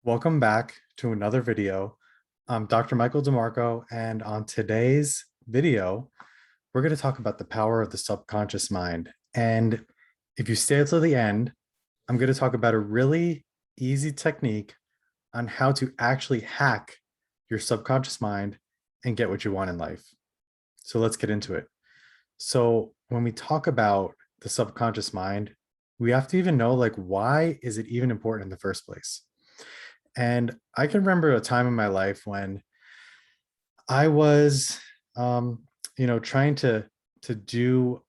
Welcome back to another video. I'm Dr. Michael DeMarco, and on today's video, we're going to talk about the power of the subconscious mind. And if you stay till the end, I'm going to talk about a really easy technique on how to actually hack your subconscious mind and get what you want in life. So let's get into it. So when we talk about the subconscious mind, we have to even know, like, why is it even important in the first place? And I can remember a time in my life when I was, trying to do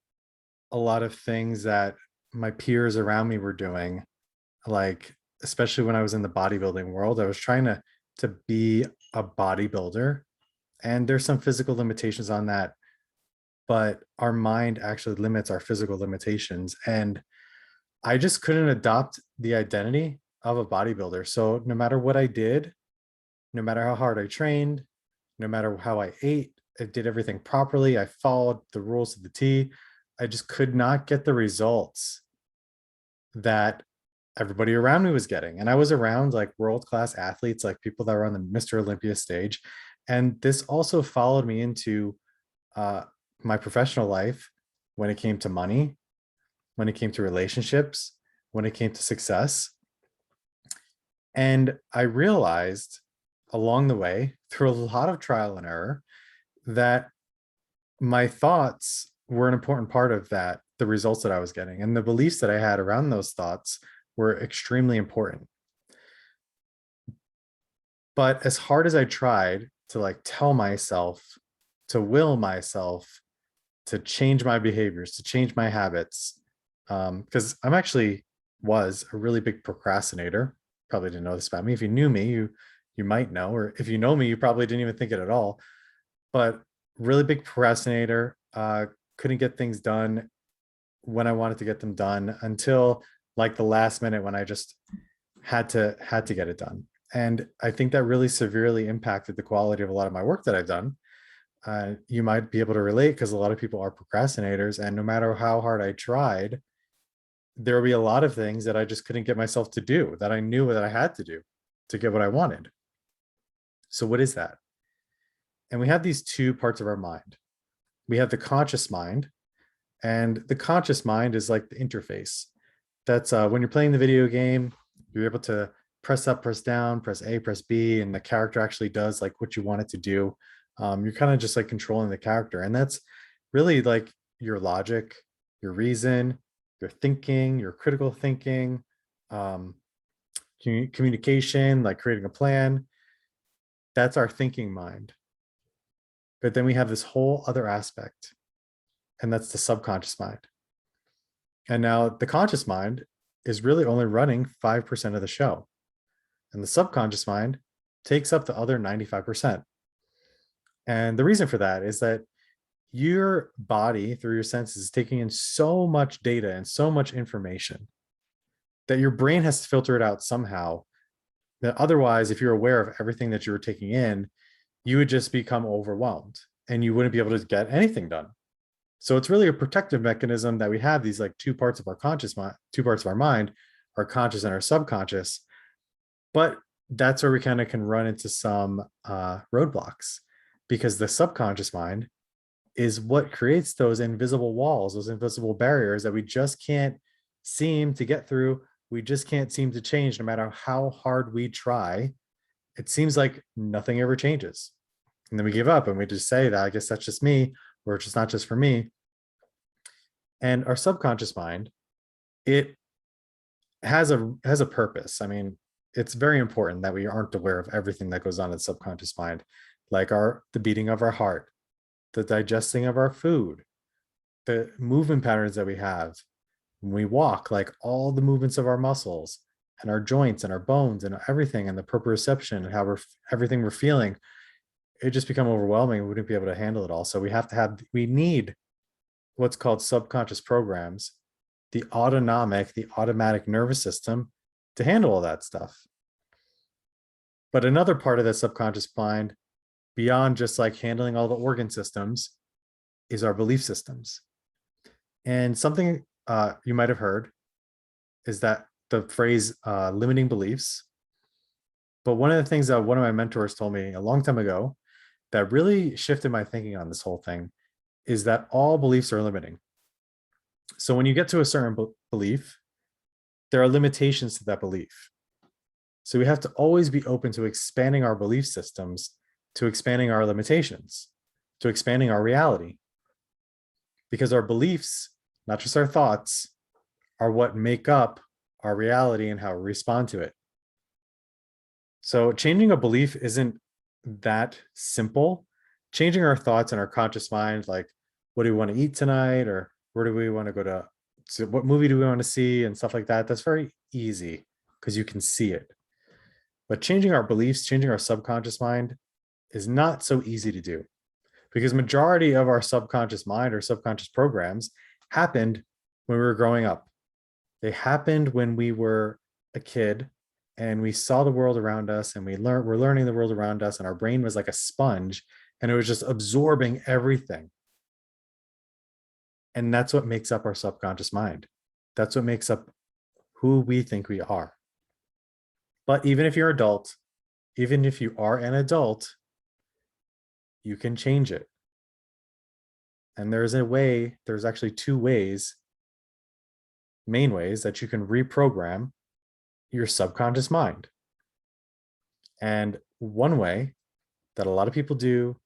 a lot of things that my peers around me were doing, like especially when I was in the bodybuilding world. I was trying to be a bodybuilder, and there's some physical limitations on that, but our mind actually limits our physical limitations. And I just couldn't adopt the identity of a bodybuilder. So no matter what I did, no matter how hard I trained, no matter how I ate, I did everything properly. I followed the rules to the T. I just could not get the results that everybody around me was getting. And I was around like world-class athletes, like people that were on the Mr. Olympia stage. And this also followed me into uh, my professional life when it came to money, when it came to relationships, when it came to success. And I realized along the way, through a lot of trial and error, that my thoughts were an important part of that, the results that I was getting. And the beliefs that I had around those thoughts were extremely important. But as hard as I tried to like tell myself, to will myself, to change my behaviors, to change my habits, because I'm actually was a really big procrastinator. Probably didn't know this about me. If you knew me, you might know, or if you know me, you probably didn't even think it at all. But really big procrastinator, couldn't get things done when I wanted to get them done until like the last minute when I just had to get it done. And I think that really severely impacted the quality of a lot of my work that I've done. You might be able to relate because a lot of people are procrastinators, and no matter how hard I tried, there would be a lot of things that I just couldn't get myself to do that I knew that I had to do to get what I wanted. So what is that? And we have these two parts of our mind. We have the conscious mind, and the conscious mind is like the interface. That's when you're playing the video game, you're able to press up, press down, press A, press B, and the character actually does like what you want it to do. You're kind of just like controlling the character. And that's really like your logic, your reason, your thinking, your critical thinking, um, communication, like creating a plan. That's our thinking mind. But then we have this whole other aspect, and that's the subconscious mind. And now the conscious mind is really only running 5% of the show. And the subconscious mind takes up the other 95%. And the reason for that is that your body, through your senses, is taking in so much data and so much information that your brain has to filter it out somehow. That otherwise, if you're aware of everything that you were taking in, you would just become overwhelmed and you wouldn't be able to get anything done. So it's really a protective mechanism that we have these like two parts of our conscious mind, two parts of our mind, our conscious and our subconscious. But that's where we kind of can run into some roadblocks, because the subconscious mind is what creates those invisible walls, those invisible barriers that we just can't seem to get through. We just can't seem to change no matter how hard we try. It seems like nothing ever changes. And then we give up and we just say that, I guess that's just me, or it's just not just for me. And our subconscious mind, it has a purpose. I mean, it's very important that we aren't aware of everything that goes on in the subconscious mind, like the beating of our heart, the digesting of our food, the movement patterns that we have when we walk, like all the movements of our muscles and our joints and our bones and everything, and the proprioception and how everything we're feeling. It just become overwhelming. We wouldn't be able to handle it all. So we need what's called subconscious programs, the automatic nervous system to handle all that stuff. But another part of the subconscious mind, beyond just like handling all the organ systems, is our belief systems. And something you might have heard is that the phrase limiting beliefs. But one of the things that one of my mentors told me a long time ago that really shifted my thinking on this whole thing is that all beliefs are limiting. So when you get to a certain belief, there are limitations to that belief. So we have to always be open to expanding our belief systems, to expanding our limitations, to expanding our reality. Because our beliefs, not just our thoughts, are what make up our reality and how we respond to it. So changing a belief isn't that simple. Changing our thoughts and our conscious mind, like what do we want to eat tonight, or where do we want to go to what movie do we want to see, and stuff like that, that's very easy because you can see it. But changing our beliefs, changing our subconscious mind is not so easy to do, because majority of our subconscious mind or subconscious programs happened when we were growing up. They happened when we were a kid and we saw the world around us, and we're learning the world around us, and our brain was like a sponge and it was just absorbing everything. And that's what makes up our subconscious mind. That's what makes up who we think we are. But even if you're adult, even if you are an adult, you can change it. And there's actually two ways, main ways, that you can reprogram your subconscious mind. And one way that a lot of people do,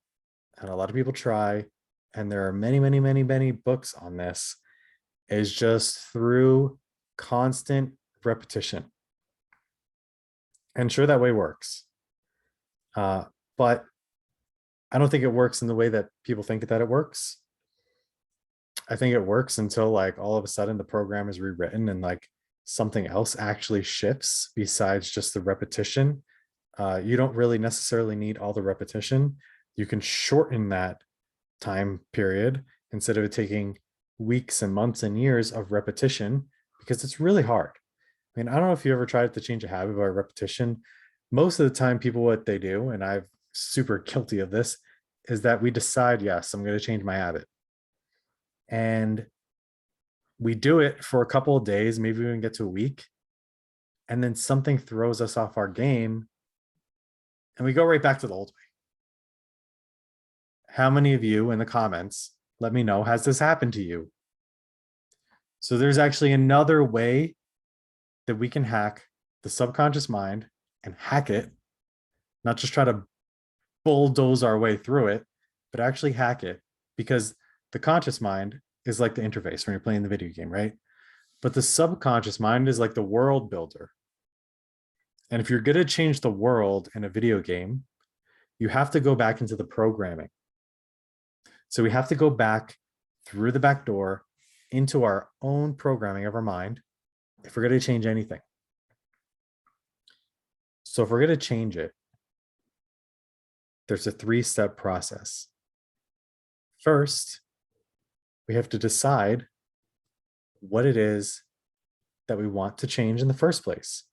and a lot of people try, and there are many, many, many, many books on this, is just through constant repetition. And sure, that way works. But I don't think it works in the way that people think that it works. I think it works until like all of a sudden the program is rewritten and like something else actually shifts besides just the repetition. You don't really necessarily need all the repetition. You can shorten that time period instead of it taking weeks and months and years of repetition, because it's really hard. I mean, I don't know if you ever tried to change a habit by repetition. Most of the time, people, what they do, and I'm super guilty of this, is that we decide, yes, I'm going to change my habit. And we do it for a couple of days, maybe we even get to a week. And then something throws us off our game and we go right back to the old way. How many of you in the comments, let me know, has this happened to you? So there's actually another way that we can hack the subconscious mind and hack it, not just try to bulldoze our way through it, but actually hack it, because the conscious mind is like the interface when you're playing the video game, right? But the subconscious mind is like the world builder. And if you're going to change the world in a video game, you have to go back into the programming. So we have to go back through the back door into our own programming of our mind if we're going to change anything. So if we're going to change it, there's a 3-step process. First, we have to decide what it is that we want to change in the first place.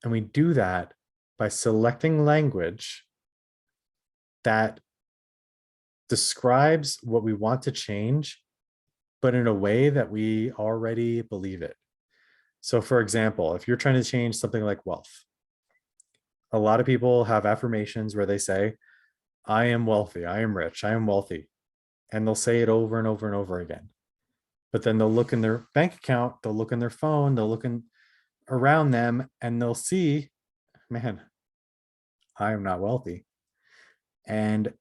And we do that by selecting language that describes what we want to change, but in a way that we already believe it. So for example, if you're trying to change something like wealth, a lot of people have affirmations where they say, I am wealthy, I am rich, I am wealthy. And they'll say it over and over and over again. But then they'll look in their bank account, they'll look in their phone, they'll look around them, and they'll see, man, I am not wealthy. And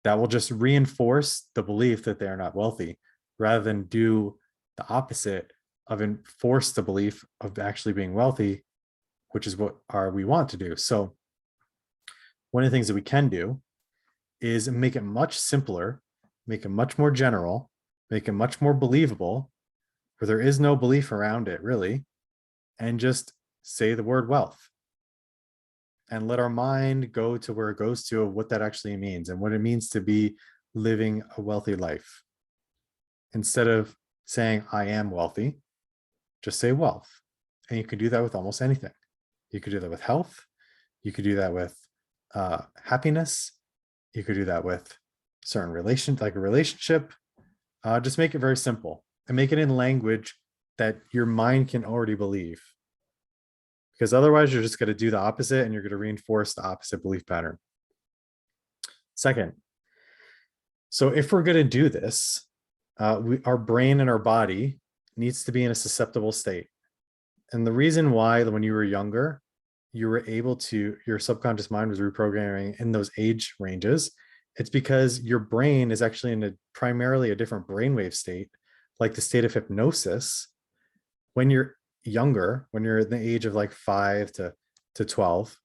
that will just reinforce the belief that they're not wealthy, rather than do the opposite of enforce the belief of actually being wealthy, which is what we want to do. So one of the things that we can do is make it much simpler, make it much more general, make it much more believable, where there is no belief around it really, and just say the word wealth. And let our mind go to where it goes to of what that actually means and what it means to be living a wealthy life. Instead of saying, I am wealthy, just say wealth. And you can do that with almost anything. You could do that with health. You could do that with happiness. You could do that with certain relations, like a relationship. Just make it very simple and make it in language that your mind can already believe. because otherwise you're just going to do the opposite and you're going to reinforce the opposite belief pattern. Second, so if we're going to do this, our brain and our body needs to be in a susceptible state. And the reason why, when you were younger, you were able to, your subconscious mind was reprogramming in those age ranges, it's because your brain is actually in a primarily a different brainwave state, like the state of hypnosis. When you're younger, when you're in the age of like 5 to 12,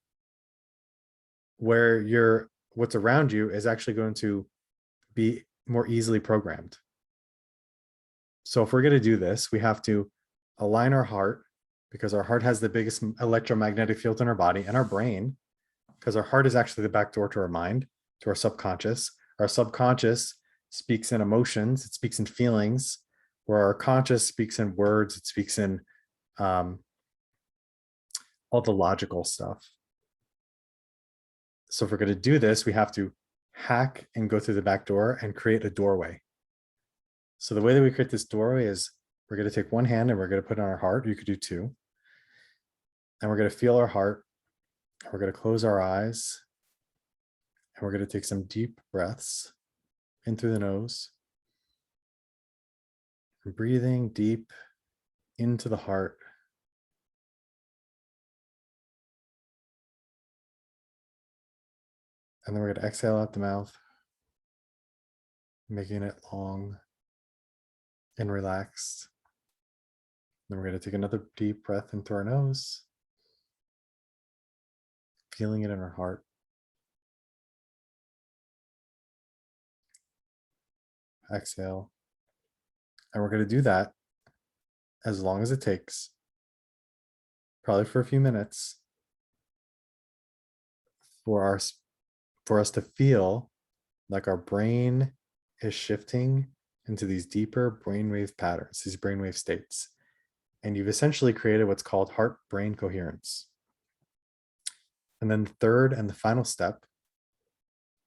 where what's around you is actually going to be more easily programmed. So if we're going to do this, we have to align our heart, because our heart has the biggest electromagnetic field in our body, and our brain, because our heart is actually the back door to our mind, to our subconscious. Our subconscious speaks in emotions, it speaks in feelings, where our conscious speaks in words, it speaks in all the logical stuff. So if we're going to do this, we have to hack and go through the back door and create a doorway. So the way that we create this doorway is we're going to take one hand and we're going to put it on our heart. You could do two. And we're going to feel our heart. We're going to close our eyes. And we're going to take some deep breaths in through the nose. And breathing deep into the heart. And then we're going to exhale out the mouth, making it long and relaxed. Then we're going to take another deep breath in through our nose, feeling it in our heart. Exhale. And we're going to do that as long as it takes, probably for a few minutes, for us to feel like our brain is shifting into these deeper brainwave patterns, these brainwave states. And you've essentially created what's called heart-brain coherence. And then the third and the final step,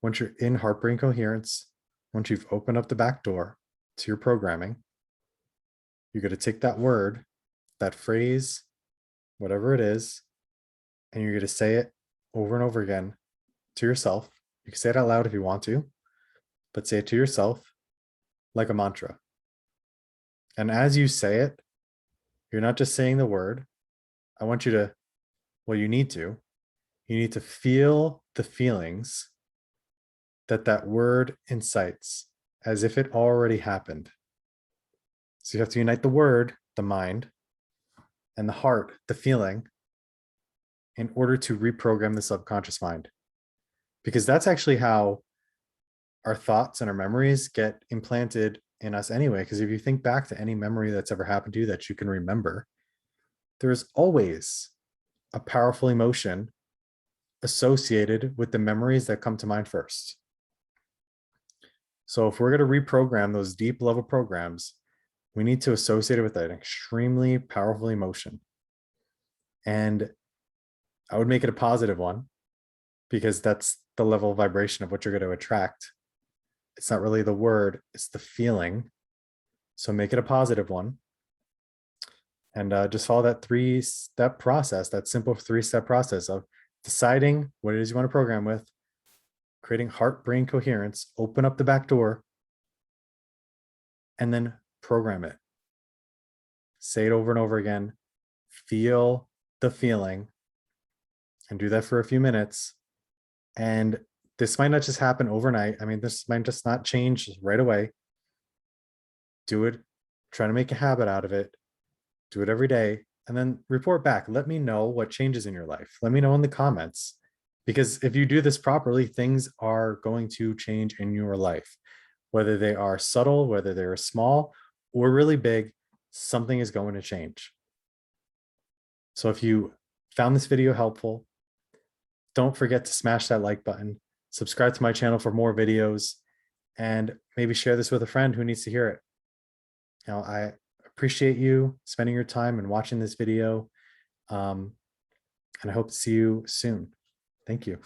once you're in heart-brain coherence, once you've opened up the back door to your programming, you're going to take that word, that phrase, whatever it is, and you're going to say it over and over again to yourself. You can say it out loud if you want to, but say it to yourself like a mantra. And as you say it, you're not just saying the word. I want you to, well, you need to feel the feelings that word incites, as if it already happened. So you have to unite the word, the mind, and the heart, the feeling, in order to reprogram the subconscious mind. Because that's actually how our thoughts and our memories get implanted in us anyway. Because if you think back to any memory that's ever happened to you that you can remember, there's always a powerful emotion associated with the memories that come to mind first. So if we're going to reprogram those deep level programs, we need to associate it with an extremely powerful emotion. And I would make it a positive one, because that's the level of vibration of what you're going to attract. It's not really the word, it's the feeling. So make it a positive one. And just follow that 3-step process, that simple 3-step process of deciding what it is you want to program with, creating heart-brain coherence, open up the back door, and then program it. Say it over and over again. Feel the feeling, and do that for a few minutes. And this might not just happen overnight. I mean, this might just not change right away. Do it. Try to make a habit out of it. Do it every day, and then report back. Let me know what changes in your life. Let me know in the comments, because if you do this properly, things are going to change in your life, whether they are subtle, whether they're small or really big, something is going to change. So if you found this video helpful, don't forget to smash that like button, subscribe to my channel for more videos, and maybe share this with a friend who needs to hear it. Now, I appreciate you spending your time and watching this video. And I hope to see you soon. Thank you.